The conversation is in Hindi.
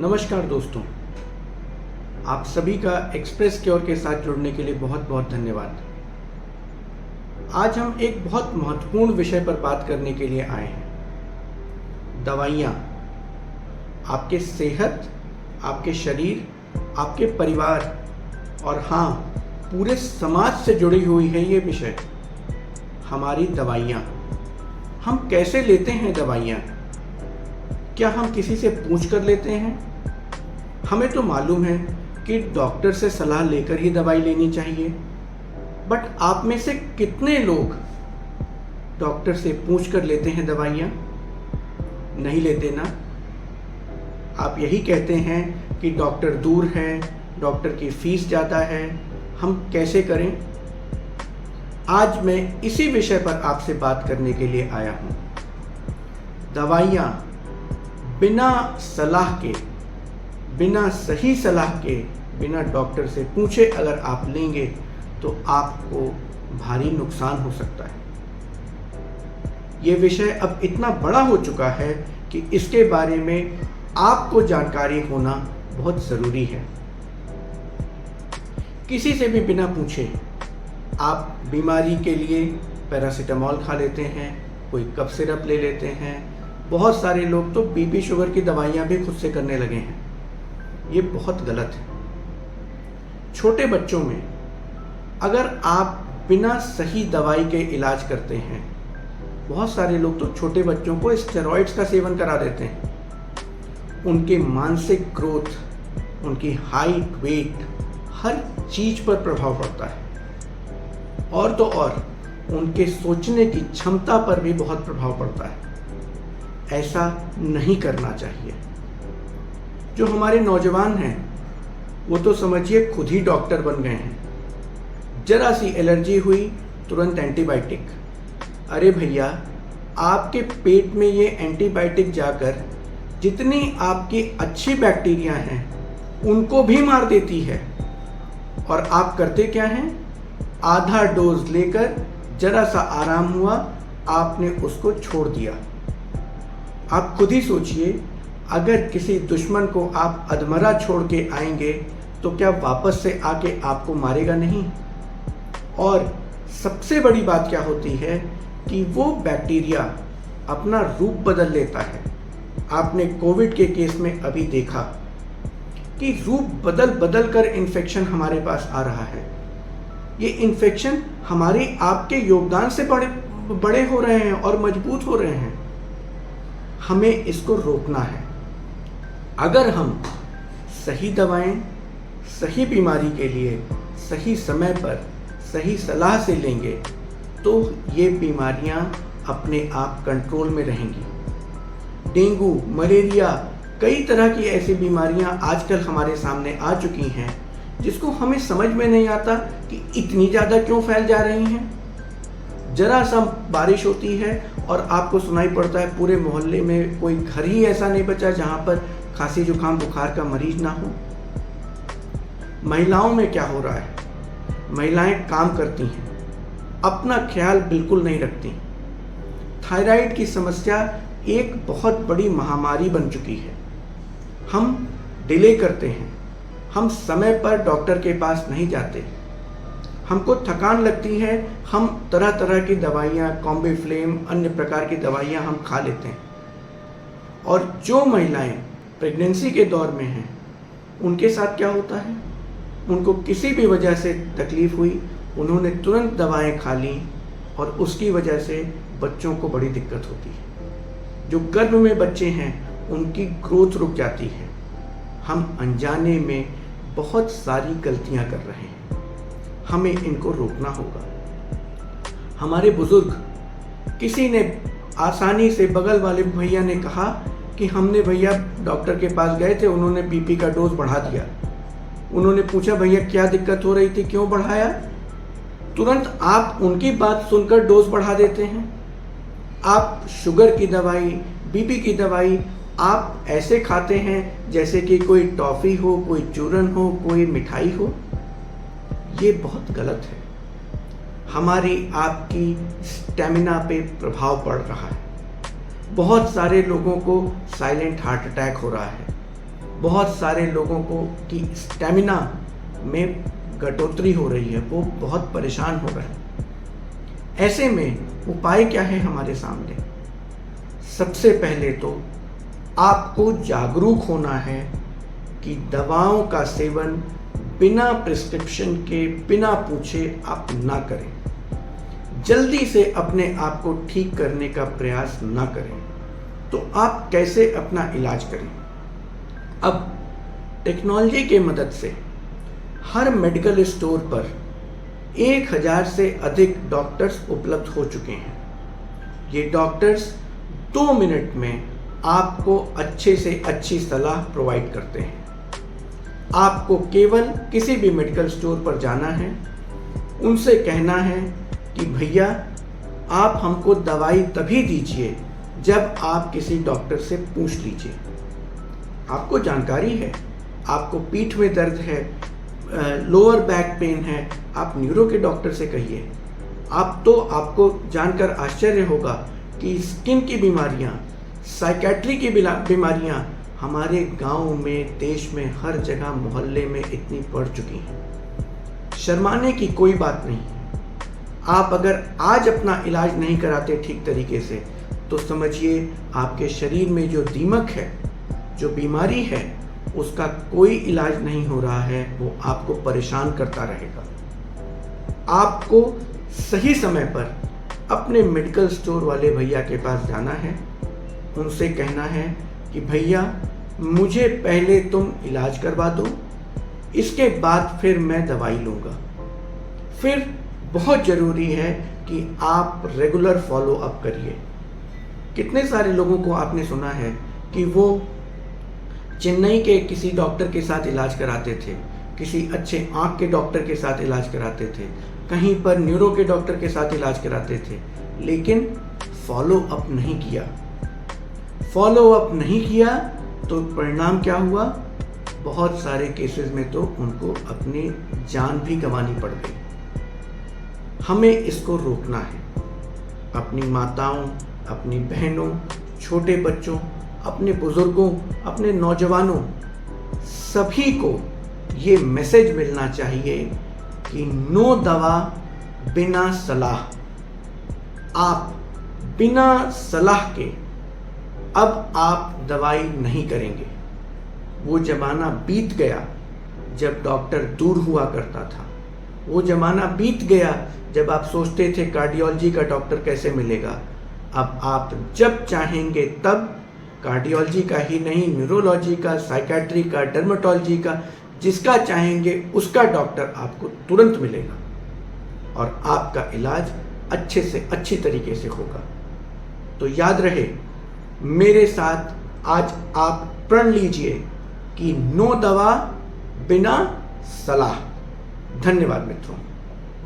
नमस्कार दोस्तों, आप सभी का एक्सप्रेस क्योर के साथ जुड़ने के लिए बहुत बहुत धन्यवाद। आज हम एक बहुत महत्वपूर्ण विषय पर बात करने के लिए आए हैं। दवाइयाँ आपके सेहत, आपके शरीर, आपके परिवार और हाँ, पूरे समाज से जुड़ी हुई है ये विषय। हमारी दवाइयाँ, हम कैसे लेते हैं दवाइयाँ? क्या हम किसी से पूछ कर लेते हैं? हमें तो मालूम है कि डॉक्टर से सलाह लेकर ही दवाई लेनी चाहिए, बट आप में से कितने लोग डॉक्टर से पूछ कर लेते हैं दवाइयाँ? नहीं लेते ना। आप यही कहते हैं कि डॉक्टर दूर है, डॉक्टर की फीस ज़्यादा है, हम कैसे करें? आज मैं इसी विषय पर आपसे बात करने के लिए आया हूँ। दवाइयाँ बिना सलाह के, बिना सही सलाह के, बिना डॉक्टर से पूछे अगर आप लेंगे तो आपको भारी नुकसान हो सकता है। ये विषय अब इतना बड़ा हो चुका है कि इसके बारे में आपको जानकारी होना बहुत ज़रूरी है। किसी से भी बिना पूछे आप बीमारी के लिए पैरासीटामोल खा लेते हैं, कोई कफ सिरप ले लेते हैं। बहुत सारे लोग तो बीपी शुगर की दवाइयाँ भी खुद से करने लगे हैं। ये बहुत गलत है। छोटे बच्चों में अगर आप बिना सही दवाई के इलाज करते हैं, बहुत सारे लोग तो छोटे बच्चों को स्टेरॉइड्स का सेवन करा देते हैं। उनके मानसिक ग्रोथ, उनकी हाइट, वेट, हर चीज पर प्रभाव पड़ता है। और तो और उनके सोचने की क्षमता पर भी बहुत प्रभाव पड़ता है। ऐसा नहीं करना चाहिए। जो हमारे नौजवान हैं वो तो समझिए खुद ही डॉक्टर बन गए हैं। जरा सी एलर्जी हुई तुरंत एंटीबायोटिक। अरे भैया, आपके पेट में ये एंटीबायोटिक जाकर जितनी आपकी अच्छी बैक्टीरिया हैं उनको भी मार देती है। और आप करते क्या हैं? आधा डोज लेकर जरा सा आराम हुआ, आपने उसको छोड़ दिया। आप खुद ही सोचिए, अगर किसी दुश्मन को आप अधमरा छोड़ के आएंगे तो क्या वापस से आके आपको मारेगा नहीं? और सबसे बड़ी बात क्या होती है कि वो बैक्टीरिया अपना रूप बदल लेता है। आपने कोविड के केस में अभी देखा कि रूप बदल बदल कर इन्फेक्शन हमारे पास आ रहा है। ये इन्फेक्शन हमारे आपके योगदान से बड़े हो रहे हैं और मजबूत हो रहे हैं। हमें इसको रोकना है। अगर हम सही दवाएं सही बीमारी के लिए सही समय पर सही सलाह से लेंगे तो ये बीमारियां अपने आप कंट्रोल में रहेंगी। डेंगू, मलेरिया, कई तरह की ऐसी बीमारियां आजकल हमारे सामने आ चुकी हैं जिसको हमें समझ में नहीं आता कि इतनी ज़्यादा क्यों फैल जा रही हैं। जरा सा बारिश होती है और आपको सुनाई पड़ता है पूरे मोहल्ले में कोई घर ही ऐसा नहीं बचा जहां पर खांसी जुकाम बुखार का मरीज ना हो। महिलाओं में क्या हो रहा है? महिलाएं काम करती हैं, अपना ख्याल बिल्कुल नहीं रखती। थायराइड की समस्या एक बहुत बड़ी महामारी बन चुकी है। हम डिले करते हैं, हम समय पर डॉक्टर के पास नहीं जाते। हमको थकान लगती है, हम तरह तरह की दवाइयाँ, कॉम्बिफ्लेम, अन्य प्रकार की दवाइयाँ हम खा लेते हैं। और जो महिलाएं प्रेगनेंसी के दौर में हैं उनके साथ क्या होता है? उनको किसी भी वजह से तकलीफ हुई, उन्होंने तुरंत दवाएं खा ली और उसकी वजह से बच्चों को बड़ी दिक्कत होती है। जो गर्भ में बच्चे हैं उनकी ग्रोथ रुक जाती है। हम अनजाने में बहुत सारी गलतियां कर रहे हैं। हमें इनको रोकना होगा। हमारे बुजुर्ग, किसी ने आसानी से, बगल वाले भैया ने कहा कि हमने भैया डॉक्टर के पास गए थे, उन्होंने बीपी का डोज बढ़ा दिया। उन्होंने पूछा भैया क्या दिक्कत हो रही थी, क्यों बढ़ाया? तुरंत आप उनकी बात सुनकर डोज बढ़ा देते हैं। आप शुगर की दवाई, बीपी की दवाई आप ऐसे खाते हैं जैसे कि कोई टॉफ़ी हो, कोई चूरन हो, कोई मिठाई हो। ये बहुत गलत है। हमारी आपकी स्टेमिना पे प्रभाव पड़ रहा है। बहुत सारे लोगों को साइलेंट हार्ट अटैक हो रहा है। बहुत सारे लोगों को की स्टेमिना में घटोतरी हो रही है, वो बहुत परेशान हो रहे हैं। ऐसे में उपाय क्या है हमारे सामने? सबसे पहले तो आपको जागरूक होना है कि दवाओं का सेवन बिना प्रिस्क्रिप्शन के, बिना पूछे आप ना करें। जल्दी से अपने आप को ठीक करने का प्रयास ना करें। तो आप कैसे अपना इलाज करें? अब टेक्नोलॉजी के मदद से हर मेडिकल स्टोर पर 1000 से अधिक डॉक्टर्स उपलब्ध हो चुके हैं। ये डॉक्टर्स 2 मिनट में आपको अच्छे से अच्छी सलाह प्रोवाइड करते हैं। आपको केवल किसी भी मेडिकल स्टोर पर जाना है, उनसे कहना है कि भैया आप हमको दवाई तभी दीजिए जब आप किसी डॉक्टर से पूछ लीजिए। आपको जानकारी है, आपको पीठ में दर्द है, लोअर बैक पेन है, आप न्यूरो के डॉक्टर से कहिए। आपको जानकर आश्चर्य होगा कि स्किन की बीमारियां, साइकेट्री की बीमारियां हमारे गांव में, देश में, हर जगह, मोहल्ले में इतनी बढ़ चुकी हैं। शर्माने की कोई बात नहीं है। आप अगर आज अपना इलाज नहीं कराते ठीक तरीके से, तो समझिए आपके शरीर में जो दीमक है, जो बीमारी है, उसका कोई इलाज नहीं हो रहा है, वो आपको परेशान करता रहेगा। आपको सही समय पर अपने मेडिकल स्टोर वाले भैया के पास जाना है, उनसे कहना है कि भैया मुझे पहले तुम इलाज करवा दो, इसके बाद फिर मैं दवाई लूँगा। फिर बहुत ज़रूरी है कि आप रेगुलर फॉलो अप करिए। कितने सारे लोगों को आपने सुना है कि वो चेन्नई के किसी डॉक्टर के साथ इलाज कराते थे, किसी अच्छे आँख के डॉक्टर के साथ इलाज कराते थे, कहीं पर न्यूरो के डॉक्टर के साथ इलाज कराते थे, लेकिन फॉलो अप नहीं किया। फॉलो अप नहीं किया तो परिणाम क्या हुआ? बहुत सारे केसेस में तो उनको अपनी जान भी गंवानी पड़ गई। हमें इसको रोकना है। अपनी माताओं, अपनी बहनों, छोटे बच्चों, अपने बुजुर्गों, अपने नौजवानों, सभी को ये मैसेज मिलना चाहिए कि नो दवा बिना सलाह। आप बिना सलाह के अब आप दवाई नहीं करेंगे। वो जमाना बीत गया जब डॉक्टर दूर हुआ करता था। वो जमाना बीत गया जब आप सोचते थे कार्डियोलॉजी का डॉक्टर कैसे मिलेगा। अब आप जब चाहेंगे तब कार्डियोलॉजी का ही नहीं, न्यूरोलॉजी का, साइकेट्री का, डर्मेटोलॉजी का, जिसका चाहेंगे उसका डॉक्टर आपको तुरंत मिलेगा और आपका इलाज अच्छे से अच्छी तरीके से होगा। तो याद रहे, मेरे साथ आज आप प्रण लीजिए कि नो दवा बिना सलाह। धन्यवाद मित्रों।